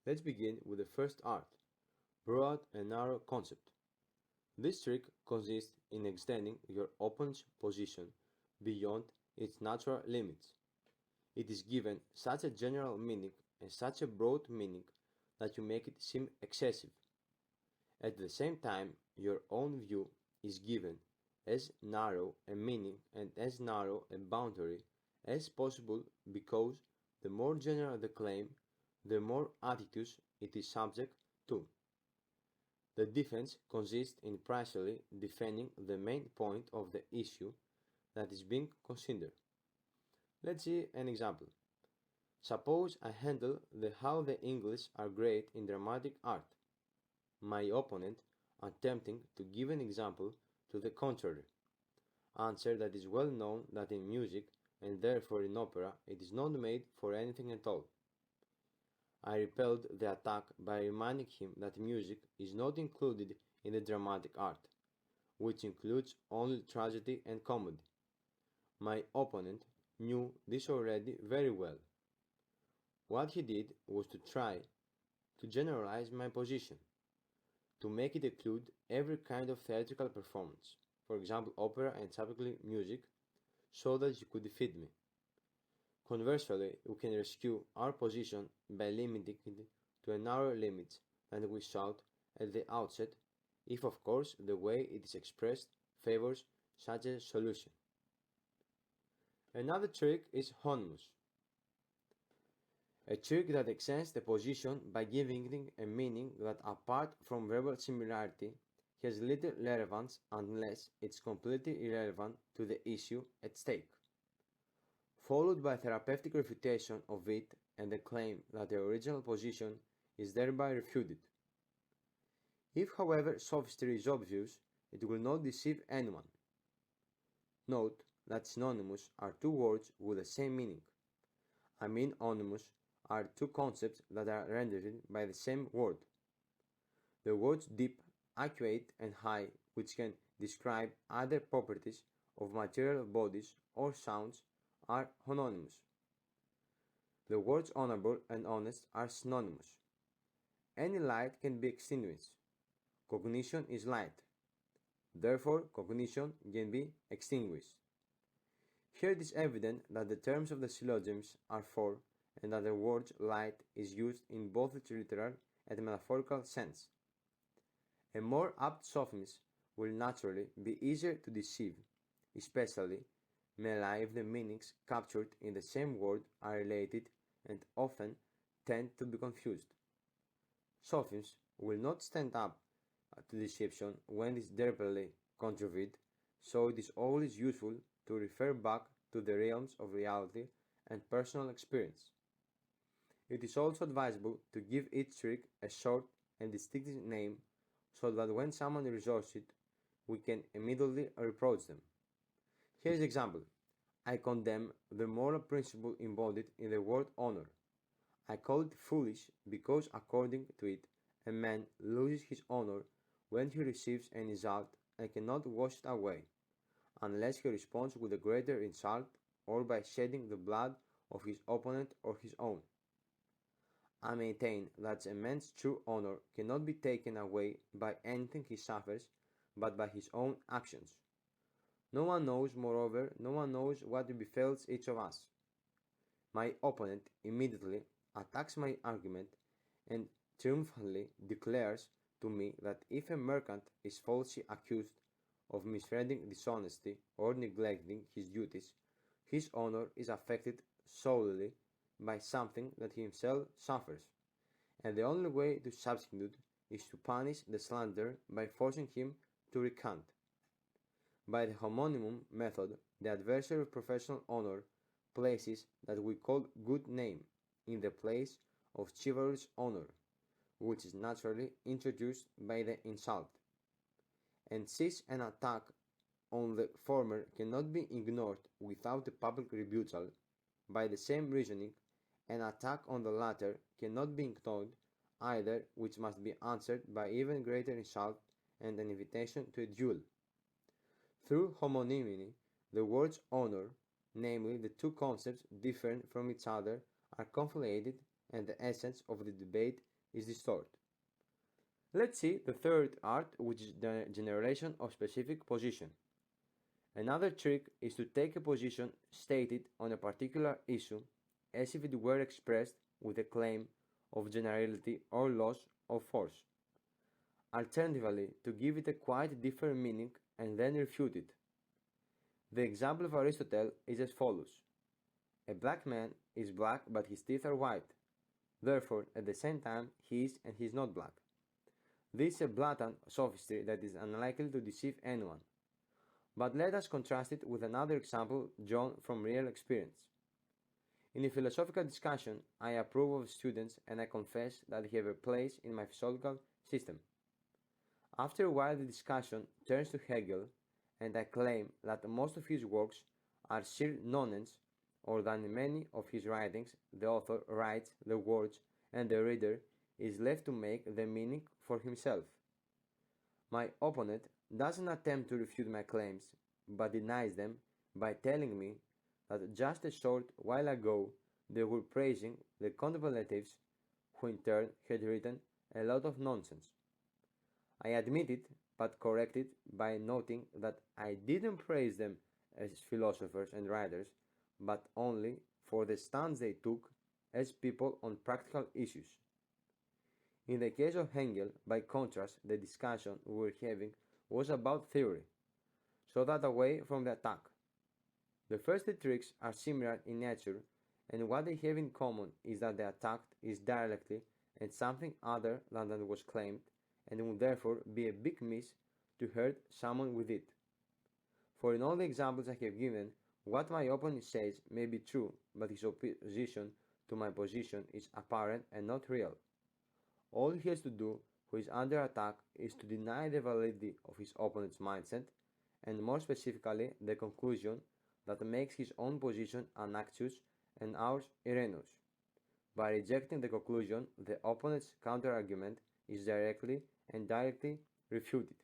Let's begin with the first art, broad and narrow concept. This trick consists in extending your opponent's position beyond its natural limits. It is given such a general meaning and such a broad meaning that you make it seem excessive. At the same time, your own view is given as narrow a meaning and as narrow a boundary as possible because the more general the claim, the more attitudes it is subject to. The defense consists in precisely defending the main point of the issue that is being considered. Let's see an example. Suppose I handle how the English are great in dramatic art. My opponent, attempting to give an example to the contrary, answer that it is well known that in music, and therefore in opera, it is not made for anything at all. I repelled the attack by reminding him that music is not included in the dramatic art, which includes only tragedy and comedy. My opponent knew this already very well. What he did was to try to generalize my position, to make it include every kind of theatrical performance, for example opera and subsequently music, so that he could defeat me. Conversely, we can rescue our position by limiting it to a narrower limit than we sought at the outset, if of course the way it is expressed favors such a solution. Another trick is homonyms, a trick that extends the position by giving it a meaning that, apart from verbal similarity, has little relevance unless it's completely irrelevant to the issue at stake, followed by therapeutic refutation of it and the claim that the original position is thereby refuted. If, however, sophistry is obvious, it will not deceive anyone. Note that synonymous are two words with the same meaning. I mean onymous are two concepts that are rendered by the same word. The words deep, accurate, and high, which can describe either properties of material bodies or sounds, are homonyms. The words honorable and honest are synonymous. Any light can be extinguished. Cognition is light. Therefore, cognition can be extinguished. Here it is evident that the terms of the syllogisms are four and that the word light is used in both its literal and metaphorical sense. A more apt sophism will naturally be easier to deceive, especially if the meanings captured in the same word are related and often tend to be confused. Sophisms will not stand up to deception when it is deliberately contrived, so it is always useful to refer back to the realms of reality and personal experience. It is also advisable to give each trick a short and distinctive name so that when someone resorts it, we can immediately reproach them. Here is an example. I condemn the moral principle embodied in the word honor. I call it foolish because according to it, a man loses his honor when he receives an insult and cannot wash it away, unless he responds with a greater insult or by shedding the blood of his opponent or his own. I maintain that a man's true honor cannot be taken away by anything he suffers, but by his own actions. No one knows, moreover, no one knows what befalls each of us. My opponent immediately attacks my argument and triumphantly declares to me that if a merchant is falsely accused of misreading dishonesty or neglecting his duties, his honor is affected solely by something that he himself suffers, and the only way to substitute is to punish the slanderer by forcing him to recant. By the homonym method, the adversary of professional honor places that we call good name in the place of chivalrous honor, which is naturally introduced by the insult. And since an attack on the former cannot be ignored without a public rebuttal, by the same reasoning, an attack on the latter cannot be ignored either, which must be answered by even greater insult and an invitation to a duel. Through homonymity, the words honor, namely the two concepts different from each other, are conflated and the essence of the debate is distorted. Let's see the third art, which is the generalization of specific position. Another trick is to take a position stated on a particular issue as if it were expressed with a claim of generality or loss of force. Alternatively, to give it a quite different meaning and then refute it. The example of Aristotle is as follows. A black man is black but his teeth are white. Therefore, at the same time, he is and he is not black. This is a blatant sophistry that is unlikely to deceive anyone. But let us contrast it with another example drawn from real experience. In a philosophical discussion, I approve of students and I confess that they have a place in my philosophical system. After a while, the discussion turns to Hegel, and I claim that most of his works are sheer nonsense, or that in many of his writings the author writes the words and the reader is left to make the meaning for himself. My opponent doesn't attempt to refute my claims, but denies them by telling me that just a short while ago they were praising the contemplatives, who in turn had written a lot of nonsense. I admit it, but correct it by noting that I didn't praise them as philosophers and writers, but only for the stance they took as people on practical issues. In the case of Hegel, by contrast, the discussion we were having was about theory, so that away from the attack. The first two tricks are similar in nature, and what they have in common is that the attacked is directly and something other than that was claimed, and would therefore be a big miss to hurt someone with it. For in all the examples I have given, what my opponent says may be true, but his opposition to my position is apparent and not real. All he has to do, who is under attack, is to deny the validity of his opponent's mindset, and more specifically the conclusion that makes his own position annexus and ours erroneous. By rejecting the conclusion, the opponent's counterargument is directly and directly refuted.